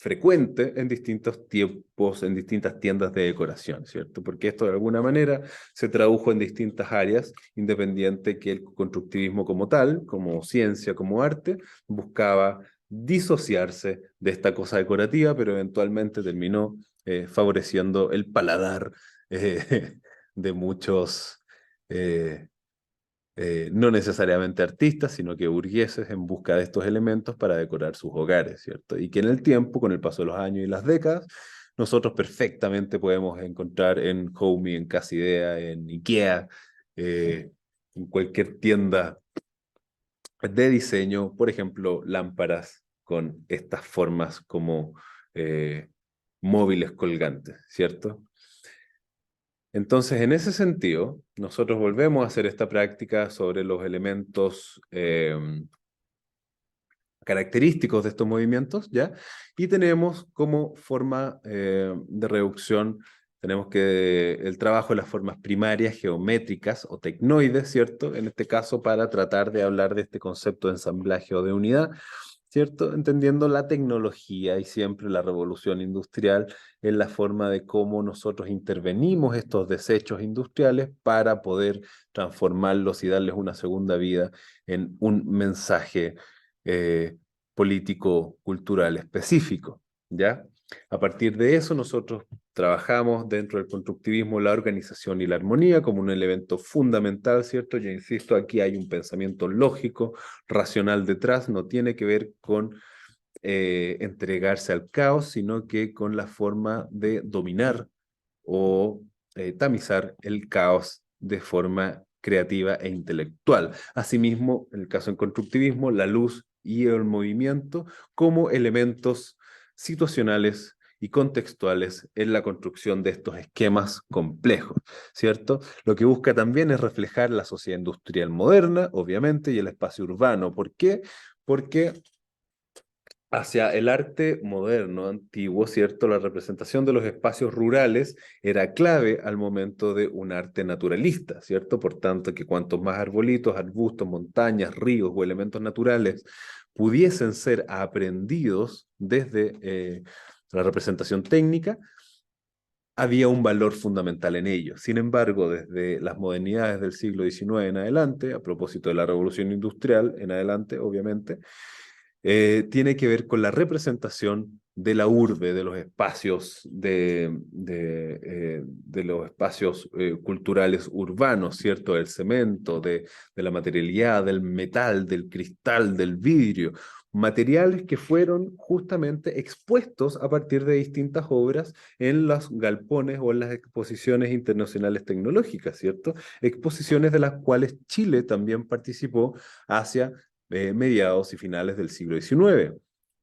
frecuente en distintos tiempos, en distintas tiendas de decoración, ¿cierto? Porque esto de alguna manera se tradujo en distintas áreas, independiente que el constructivismo como tal, como ciencia, como arte, buscaba disociarse de esta cosa decorativa, pero eventualmente terminó favoreciendo el paladar de muchos no necesariamente artistas, sino que burgueses en busca de estos elementos para decorar sus hogares, ¿cierto? Y que en el tiempo, con el paso de los años y las décadas, nosotros perfectamente podemos encontrar en Home, en Casa Idea, en IKEA, en cualquier tienda de diseño, por ejemplo, lámparas con estas formas como móviles colgantes, ¿cierto? Entonces, en ese sentido, nosotros volvemos a hacer esta práctica sobre los elementos característicos de estos movimientos, ¿ya? Y tenemos como forma de reducción, tenemos que el trabajo de las formas primarias, geométricas o tecnoides, ¿cierto? En este caso, para tratar de hablar de este concepto de ensamblaje o de unidad, ¿cierto? Entendiendo la tecnología y siempre la revolución industrial en la forma de cómo nosotros intervenimos estos desechos industriales para poder transformarlos y darles una segunda vida en un mensaje eh, político-cultural específico, ¿ya? A partir de eso, nosotros trabajamos dentro del constructivismo la organización y la armonía como un elemento fundamental, ¿cierto? Yo insisto, aquí hay un pensamiento lógico, racional detrás, no tiene que ver con entregarse al caos, sino que con la forma de dominar o tamizar el caos de forma creativa e intelectual. Asimismo, en el caso del constructivismo, la luz y el movimiento como elementos situacionales y contextuales en la construcción de estos esquemas complejos, ¿cierto? Lo que busca también es reflejar la sociedad industrial moderna, obviamente, y el espacio urbano. ¿Por qué? Porque hacia el arte moderno, antiguo, ¿cierto? La representación de los espacios rurales era clave al momento de un arte naturalista, ¿cierto? Por tanto, que cuantos más arbolitos, arbustos, montañas, ríos o elementos naturales pudiesen ser aprendidos desde la representación técnica, había un valor fundamental en ello. Sin embargo, desde las modernidades del siglo XIX en adelante, a propósito de la revolución industrial en adelante, obviamente, tiene que ver con la representación de la urbe, de los espacios, de los espacios culturales urbanos, ¿cierto? Del cemento, de la materialidad, del metal, del cristal, del vidrio, materiales que fueron justamente expuestos a partir de distintas obras en los galpones o en las exposiciones internacionales tecnológicas, ¿cierto? Exposiciones de las cuales Chile también participó hacia mediados y finales del siglo XIX,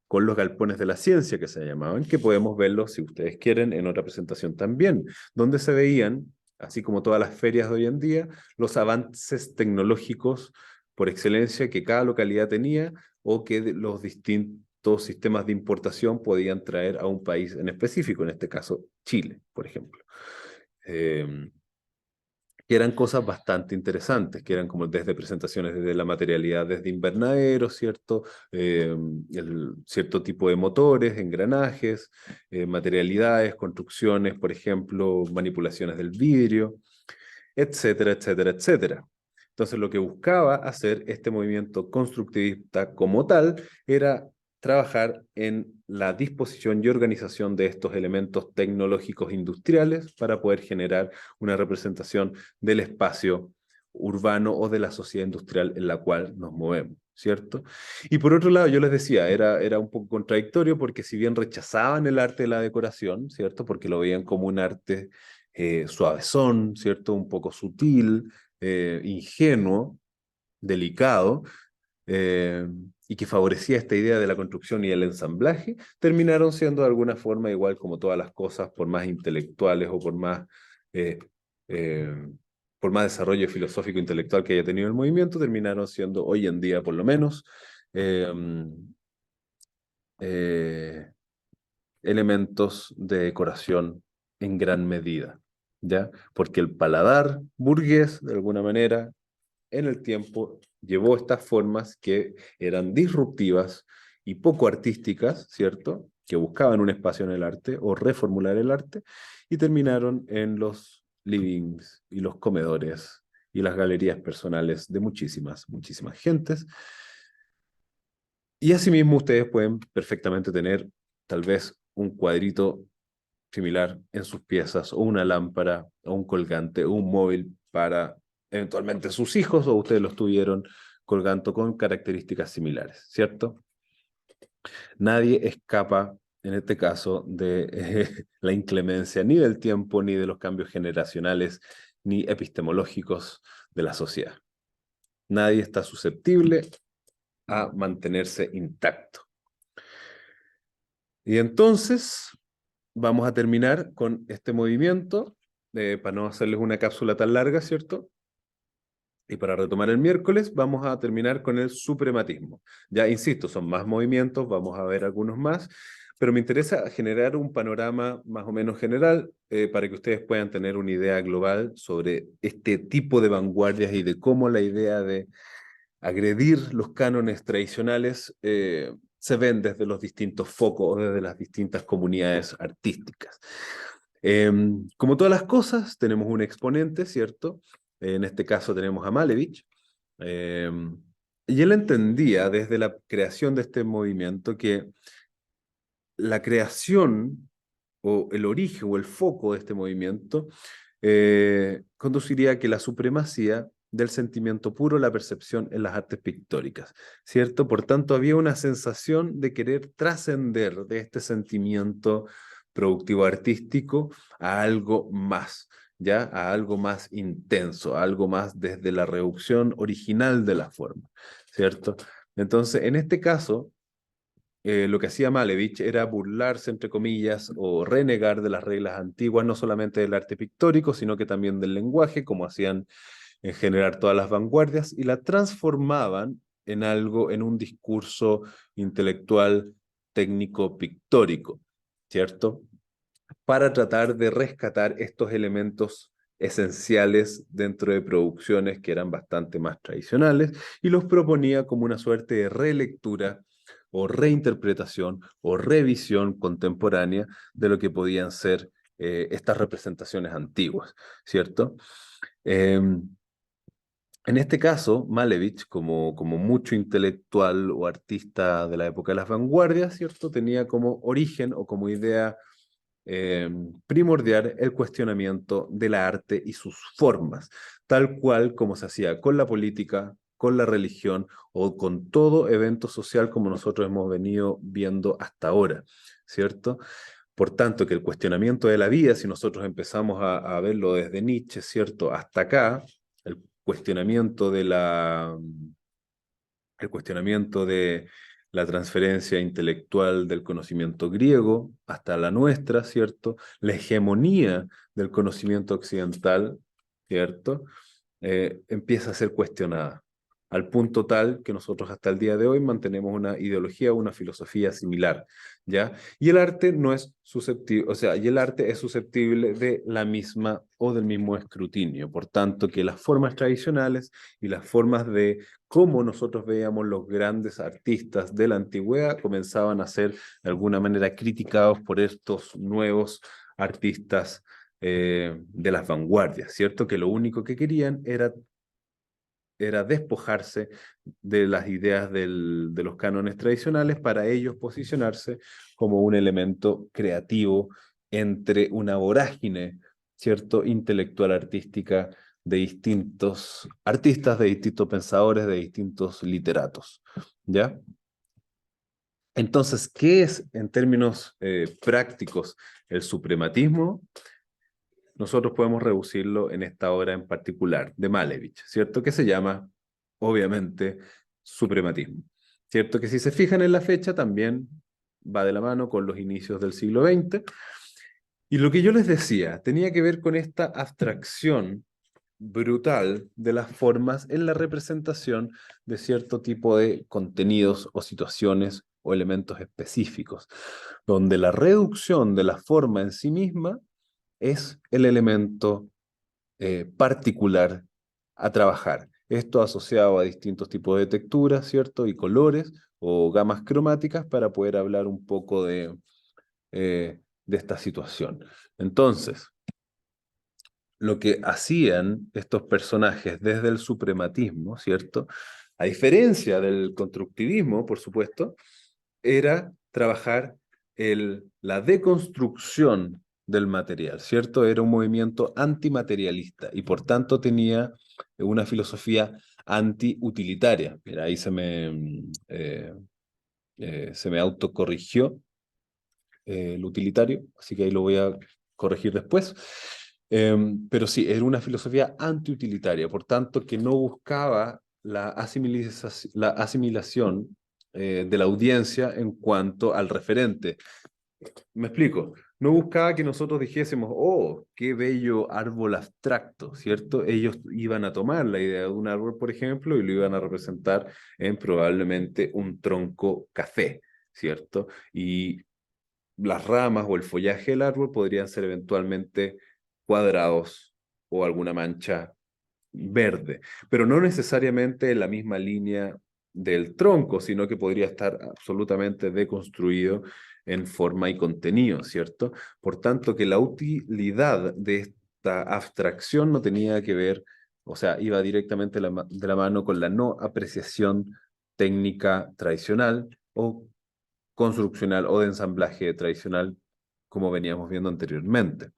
con los galpones de la ciencia que se llamaban, que podemos verlos, si ustedes quieren, en otra presentación también, donde se veían, así como todas las ferias de hoy en día, los avances tecnológicos por excelencia que cada localidad tenía o que los distintos sistemas de importación podían traer a un país en específico, en este caso Chile, por ejemplo. Que eran cosas bastante interesantes, que eran como desde presentaciones desde la materialidad, desde invernaderos, ¿cierto? Cierto tipo de motores, engranajes, materialidades, construcciones, por ejemplo, manipulaciones del vidrio, etcétera, etcétera, etcétera. Entonces, lo que buscaba hacer este movimiento constructivista como tal era trabajar en la disposición y organización de estos elementos tecnológicos industriales para poder generar una representación del espacio urbano o de la sociedad industrial en la cual nos movemos, ¿cierto? Y por otro lado, yo les decía, era un poco contradictorio porque si bien rechazaban el arte de la decoración, ¿cierto? Porque lo veían como un arte suavezón, ¿cierto? Un poco sutil, ingenuo, delicado, eh, y que favorecía esta idea de la construcción y el ensamblaje, terminaron siendo de alguna forma, igual como todas las cosas, por más intelectuales o eh, eh, por más desarrollo filosófico intelectual que haya tenido el movimiento, terminaron siendo hoy en día, por lo menos, eh, eh, elementos de decoración en gran medida, ¿ya? Porque el paladar burgués, de alguna manera, en el tiempo llevó estas formas que eran disruptivas y poco artísticas, ¿cierto? Que buscaban un espacio en el arte o reformular el arte y terminaron en los livings y los comedores y las galerías personales de muchísimas, muchísimas gentes. Y asimismo ustedes pueden perfectamente tener tal vez un cuadrito similar en sus piezas, o una lámpara, o un colgante, o un móvil para eventualmente sus hijos, o ustedes los tuvieron colgando con características similares, ¿cierto? Nadie escapa, en este caso, de la inclemencia ni del tiempo, ni de los cambios generacionales, ni epistemológicos de la sociedad. Nadie está susceptible a mantenerse intacto. Y entonces, vamos a terminar con este movimiento, para no hacerles una cápsula tan larga, ¿cierto? Y para retomar el miércoles, vamos a terminar con el suprematismo. Ya, insisto, son más movimientos, vamos a ver algunos más, pero me interesa generar un panorama más o menos general para que ustedes puedan tener una idea global sobre este tipo de vanguardias y de cómo la idea de agredir los cánones tradicionales se ven desde los distintos focos o desde las distintas comunidades artísticas. Como todas las cosas, tenemos un exponente, ¿cierto? En este caso tenemos a Malevich, eh, y él entendía desde la creación de este movimiento que la creación o el origen o el foco de este movimiento conduciría a que la supremacía del sentimiento puro, la percepción en las artes pictóricas, ¿cierto? Por tanto, había una sensación de querer trascender de este sentimiento productivo artístico a algo más, ¿ya? A algo más intenso, a algo más desde la reducción original de la forma, ¿cierto? Entonces, en este caso, lo que hacía Malevich era burlarse, entre comillas, o renegar de las reglas antiguas, no solamente del arte pictórico, sino que también del lenguaje, como hacían en generar todas las vanguardias, y la transformaban en algo, en un discurso intelectual, técnico, pictórico, ¿cierto? Para tratar de rescatar estos elementos esenciales dentro de producciones que eran bastante más tradicionales y los proponía como una suerte de relectura o reinterpretación o revisión contemporánea de lo que podían ser estas representaciones antiguas, ¿cierto? Eh, En este caso, Malevich, como mucho intelectual o artista de la época de las vanguardias, ¿cierto? Tenía como origen o como idea eh, primordial el cuestionamiento de la arte y sus formas, tal cual como se hacía con la política, con la religión o con todo evento social como nosotros hemos venido viendo hasta ahora, ¿cierto? Por tanto, que el cuestionamiento de la vida, si nosotros empezamos a verlo desde Nietzsche, ¿cierto? Hasta acá, el cuestionamiento el cuestionamiento de la transferencia intelectual del conocimiento griego hasta la nuestra, ¿cierto? La hegemonía del conocimiento occidental, ¿cierto? Empieza a ser cuestionada, al punto tal que nosotros hasta el día de hoy mantenemos una ideología, una filosofía similar, ¿ya? Y el arte no es susceptible, o sea, y el arte es susceptible de la misma o del mismo escrutinio, por tanto que las formas tradicionales y las formas de cómo nosotros veíamos los grandes artistas de la antigüedad comenzaban a ser de alguna manera criticados por estos nuevos artistas de las vanguardias, ¿cierto? Que lo único que querían era despojarse de las ideas de los cánones tradicionales para ellos posicionarse como un elemento creativo entre una vorágine, ¿cierto? Intelectual artística de distintos artistas, de distintos pensadores, de distintos literatos, ¿ya? Entonces, ¿qué es en términos prácticos el suprematismo? Nosotros podemos reducirlo en esta obra en particular de Malevich, ¿cierto? Que se llama, obviamente, suprematismo, ¿cierto? Que si se fijan en la fecha también va de la mano con los inicios del siglo XX. Y lo que yo les decía tenía que ver con esta abstracción brutal de las formas en la representación de cierto tipo de contenidos o situaciones o elementos específicos, donde la reducción de la forma en sí misma es el elemento particular a trabajar. Esto asociado a distintos tipos de texturas, ¿cierto? Y colores o gamas cromáticas para poder hablar un poco de esta situación. Entonces, lo que hacían estos personajes desde el suprematismo, ¿cierto? A diferencia del constructivismo, por supuesto, era trabajar la deconstrucción del material, ¿cierto? Era un movimiento antimaterialista y por tanto tenía una filosofía antiutilitaria. Mira, ahí se me autocorrigió el utilitario, así que ahí lo voy a corregir después. Pero sí, era una filosofía antiutilitaria, por tanto que no buscaba la asimilación de la audiencia en cuanto al referente. Me explico. No buscaba que nosotros dijésemos, oh, qué bello árbol abstracto, ¿cierto? Ellos iban a tomar la idea de un árbol, por ejemplo, y lo iban a representar en probablemente un tronco café, ¿cierto? Y las ramas o el follaje del árbol podrían ser eventualmente cuadrados o alguna mancha verde, pero no necesariamente en la misma línea del tronco, sino que podría estar absolutamente deconstruido en forma y contenido, ¿cierto? Por tanto, que la utilidad de esta abstracción no tenía que ver, o sea, iba directamente de la mano con la no apreciación técnica tradicional o construccional o de ensamblaje tradicional, como veníamos viendo anteriormente.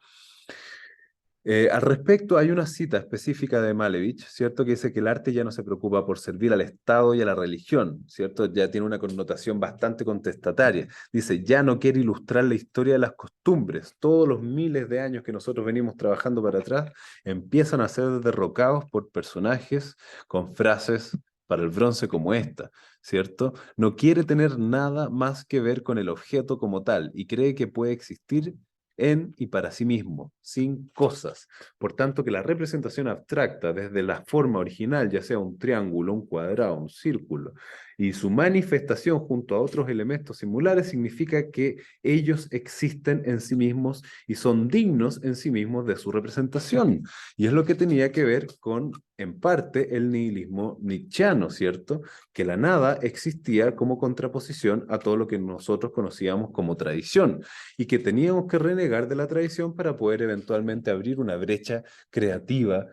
Al respecto, hay una cita específica de Malevich, ¿cierto? Que dice que el arte ya no se preocupa por servir al Estado y a la religión, ¿cierto? Ya tiene una connotación bastante contestataria. Dice, ya no quiere ilustrar la historia de las costumbres. Todos los miles de años que nosotros venimos trabajando para atrás empiezan a ser derrocados por personajes con frases para el bronce como esta, ¿cierto? No quiere tener nada más que ver con el objeto como tal y cree que puede existir en y para sí mismo, sin cosas. Por tanto, que la representación abstracta, desde la forma original, ya sea un triángulo, un cuadrado, un círculo, y su manifestación junto a otros elementos similares, significa que ellos existen en sí mismos y son dignos en sí mismos de su representación. Y es lo que tenía que ver con, en parte, el nihilismo nietzscheano, ¿cierto? Que la nada existía como contraposición a todo lo que nosotros conocíamos como tradición y que teníamos que renegar de la tradición para poder eventualmente abrir una brecha creativa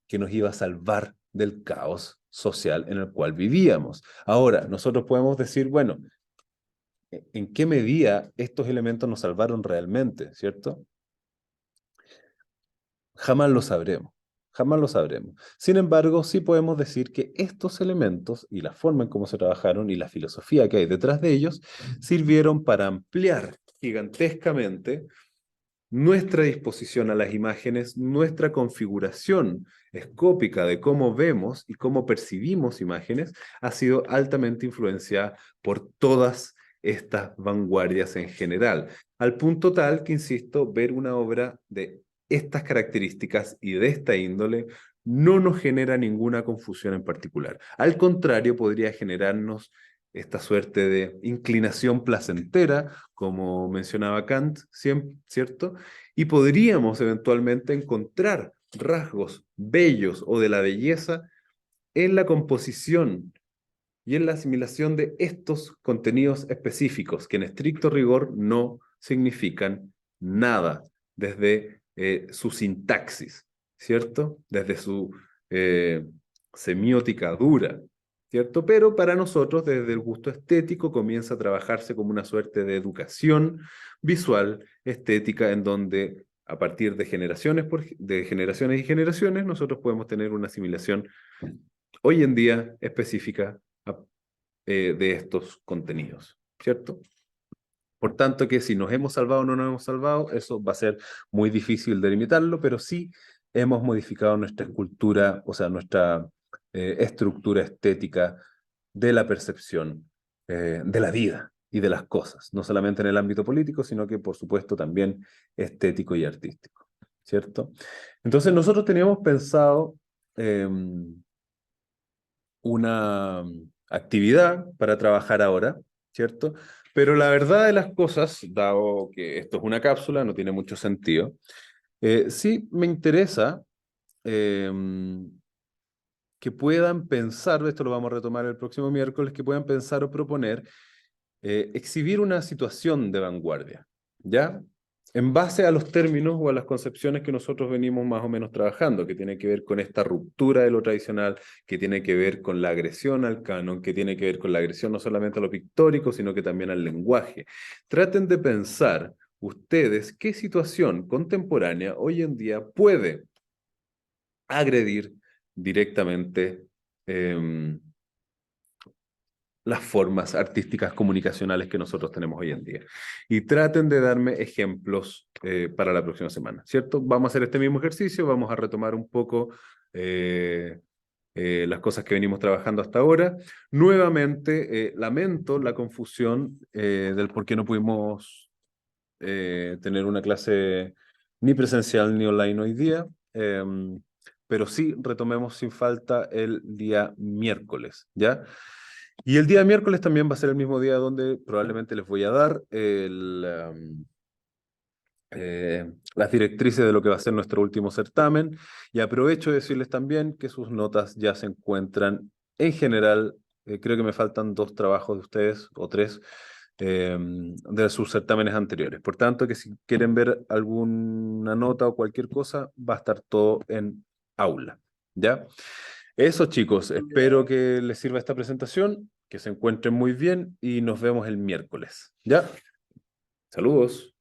que nos iba a salvar del caos social en el cual vivíamos. Ahora, nosotros podemos decir, bueno, ¿en qué medida estos elementos nos salvaron realmente, cierto? Jamás lo sabremos, jamás lo sabremos. Sin embargo, sí podemos decir que estos elementos y la forma en cómo se trabajaron y la filosofía que hay detrás de ellos sirvieron para ampliar gigantescamente nuestra disposición a las imágenes, nuestra configuración escópica de cómo vemos y cómo percibimos imágenes ha sido altamente influenciada por todas estas vanguardias en general, al punto tal que, insisto, ver una obra de estas características y de esta índole no nos genera ninguna confusión en particular. Al contrario, podría generarnos esta suerte de inclinación placentera, como mencionaba Kant, ¿cierto? Y podríamos eventualmente encontrar rasgos bellos o de la belleza en la composición y en la asimilación de estos contenidos específicos, que en estricto rigor no significan nada desde su sintaxis, ¿cierto? Desde su eh, semiótica dura, ¿cierto? Pero para nosotros, desde el gusto estético, comienza a trabajarse como una suerte de educación visual, estética, en donde a partir de de generaciones y generaciones, nosotros podemos tener una asimilación hoy en día específica de estos contenidos, ¿cierto? Por tanto, que si nos hemos salvado o no nos hemos salvado, eso va a ser muy difícil delimitarlo, pero sí hemos modificado nuestra escultura, o sea, nuestra estructura estética de la percepción de la vida y de las cosas, no solamente en el ámbito político, sino que, por supuesto, también estético y artístico, ¿cierto? Entonces, nosotros teníamos pensado una actividad para trabajar ahora, ¿cierto? Pero la verdad de las cosas, dado que esto es una cápsula, no tiene mucho sentido, sí me interesa eh, que puedan pensar, esto lo vamos a retomar el próximo miércoles, que puedan pensar o proponer exhibir una situación de vanguardia, ¿ya? En base a los términos o a las concepciones que nosotros venimos más o menos trabajando, que tiene que ver con esta ruptura de lo tradicional, que tiene que ver con la agresión al canon, que tiene que ver con la agresión no solamente a lo pictórico, sino que también al lenguaje. Traten de pensar ustedes qué situación contemporánea hoy en día puede agredir directamente las formas artísticas comunicacionales que nosotros tenemos hoy en día. Y traten de darme ejemplos para la próxima semana, ¿cierto? Vamos a hacer este mismo ejercicio, vamos a retomar un poco las cosas que venimos trabajando hasta ahora. Nuevamente, lamento la confusión del por qué no pudimos tener una clase ni presencial ni online hoy día, pero sí retomemos sin falta el día miércoles, ¿ya? Y el día miércoles también va a ser el mismo día donde probablemente les voy a dar las directrices de lo que va a ser nuestro último certamen. Y aprovecho de decirles también que sus notas ya se encuentran en general, creo que me faltan 2 trabajos de ustedes o 3 de sus certámenes anteriores. Por tanto, que si quieren ver alguna nota o cualquier cosa, va a estar todo en aula, ¿ya? Eso, chicos, espero que les sirva esta presentación, que se encuentren muy bien y nos vemos el miércoles, ¿ya? Saludos.